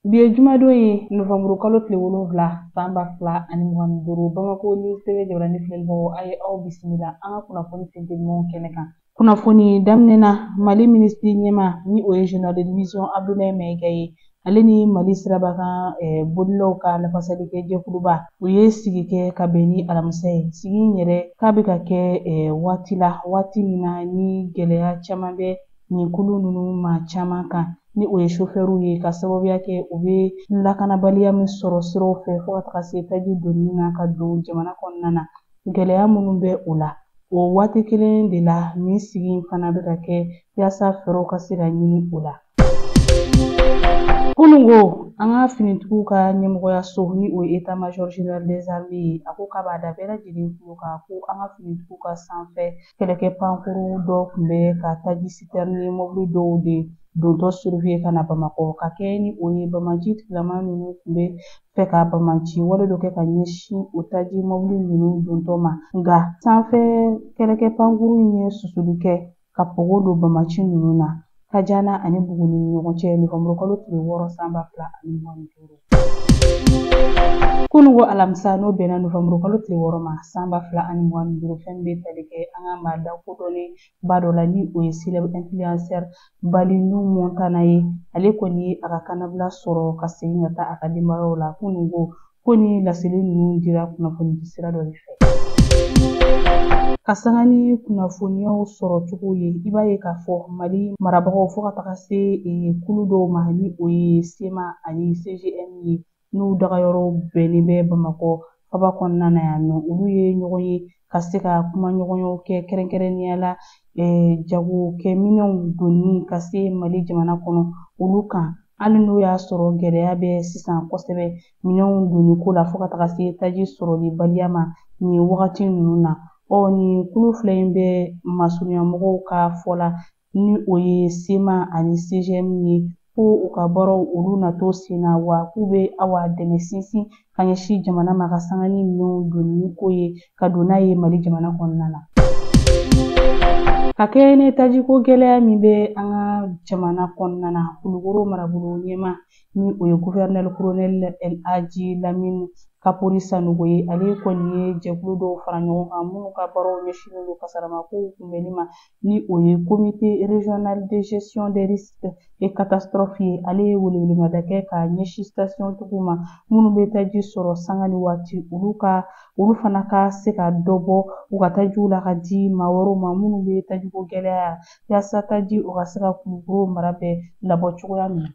Bi ye jumadon ye Novembre kalo tile 7 san 2025 Bamako ni TV jabaranin filɛbagaw a ye aw bisimila an ka kunnafoni sentennimanw kɛnɛ kan. Kunnafoni daminɛna Mali minisiri ɲɛma ni o ye Général de division Abdoulaye Maiga ye. Ale ni Mali sirabakan bolilaw ka lafasalikɛ jɛkuluba u ye sigi kɛ ka bɛn ni alamisa ye. Sigi in yɛrɛ k'a bɛ ka kɛ waati min na ni gɛlɛya caman bɛ nin kulu ninnu ma caman kan. Ni o ye chauffeur ye ka sababuya kɛ u bɛ lakanabaliya min sɔrɔ siraw fɛ fo ka taga se taji donni na ka don jamana kɔnɔna na. Gɛlɛya minnu bɛ o la. O waati kelen de la nin sigi in fana bɛ ka kɛ yaasa fɛɛrɛw ka se ka ɲini o la. Kunungo an ka finitigiw ka ɲɛmɔgɔyaso ni o ye État Major Général des Armées ye a ko k'a b'a da bɛɛ lajɛlen tulo kan ko an ka finitigiw ka sanfɛ kɛlɛkɛ pankuru dɔ tun bɛ ka taji citerne mobili dɔw de dontɔ surveiller ka na Bamakɔ ka kɛ ni o ye Bamaji tigilamaa ninnu tun bɛ fɛ ka Bamaci wale dɔ kɛ ka ɲɛsin o taji mobili ninnu dontɔ ma. Nka sanfɛ kɛlɛkɛ pankuru in ye susuli kɛ ka pogo don Bamaci ninnu na. Kajana ani Buguni ni ɲɔgɔn cɛ Novembre kalo tile 6 san 2025. Kunungo alamisa n'o bɛnna Novembre kalo tile 6 ma san 2025 fɛn bɛ tali kɛ an ka maa lakodɔnnen ba dɔ la ni o ye célèbre influenceur Balinu Montana ye. Ale kɔni ye a ka kanabila sɔrɔ ka segin ka taa a ka denbayaw la. Kunungo ko ni laseli ninnu dira kunnafoni di sira dɔ de fɛ. Ka sanga ni kunnafoniyaw sɔrɔ cogo ye i b'a ye k'a fɔ Mali marabagaw fo ka taga se kulu dɔw ma ni o ye SEMA ani CGM ye n'u dagayɔrɔ bɛnnen bɛ Bamakɔ faba kɔnɔna na yan nɔ. Olu ye ɲɔgɔn ye ka se ka kumaɲɔgɔnyaw kɛ kɛrɛnkɛrɛnnenya la jagokɛminɛnw donni ka se Mali jamana kɔnɔ olu kan. Hali n'o y'a sɔrɔ gɛlɛya bɛ sisan kosɛbɛ minɛnw donni ko la fo ka taga se taji sɔrɔli baliya ma nin wagati ninnu na. Nin kulu fila in bɛ masurunya mɔgɔw ka fɔ la ni o ye SEMA ani CGM ye ko u ka baaraw olu na to sen na wa k'u bɛ dɛmɛ sinsin ka ɲɛsin jamana ma ka sanga ni minɛnw donni ko ye ka don n'a ye Mali jamana kɔnɔna na. Ka kɛ ni tajiko gɛlɛya min bɛ an ka jamana kɔnɔna na Kulukoro marabolo ɲɛma ni o ye gouverneur colonel Aji Lamini Kapori Sanogo ye. Ale kɔni ye jɛkulu dɔw fara ɲɔgɔn kan minnu ka baaraw ɲɛsinnen don kasaramakow kunbɛnni ma ni o ye comité régional de gestion des risques et catastrophes ye. Ale ye welewelemada kɛ ka ɲɛsin station tigiw ma minnu bɛ taji sɔrɔ sanga ni waati olu fana ka se ka dɔ bɔ u ka tajiw la ka di maa wɛrɛw ma minnu bɛ tajiko gɛlɛya yaasa taji o ka se ka Kulukoro mara bɛɛ labɔ cogoya min na.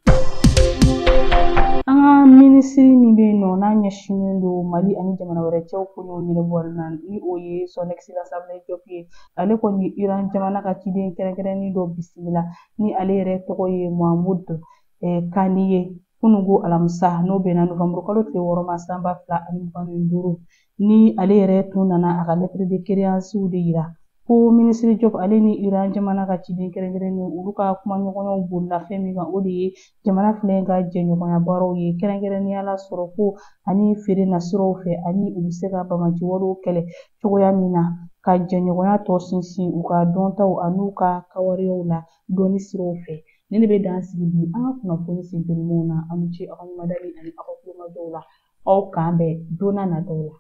An ka minisiri min bɛ yen nɔ n'a ɲɛsinnen don Mali ani jamana wɛrɛ cɛw koɲɛw ɲɛnabɔli la ni o ye son excellence Abdoulaye Diop ye. Ale kɔni ye Iran jamana ka ciden kɛrɛnkɛrɛnnen dɔ bisimila ni ale yɛrɛ tɔgɔ ye Mahamudu Kani ye. Kunungo alamisa n'o bɛnna Novembre kalo tile 6 ma san 2025 ni ale yɛrɛ tun nana a ka lettre de créance de yira ko minisiri Diop ale ni Iran jamana ka ciden kɛrɛnkɛrɛnnen olu ka kumaɲɔgɔnyaw bolila fɛn min kan o de ye jamana fila in ka jɛɲɔgɔnya baaraw ye kɛrɛnkɛrɛnnenya la sɔrɔko ani feere nasiraw fɛ ani u bɛ se ka Bamaci walew kɛlɛ cogoya min na ka jɛɲɔgɔnya tɔ sinsin u ka dɔntaw an'u ka kawalew la dɔnni siraw fɛ. Ne bɛ dan sigi bi an ka kunnafoni sentennimanw na an bɛ ce aw ka ɲumadali ani aw ka kulomajɔw la aw k'an bɛn don n'a nataw la.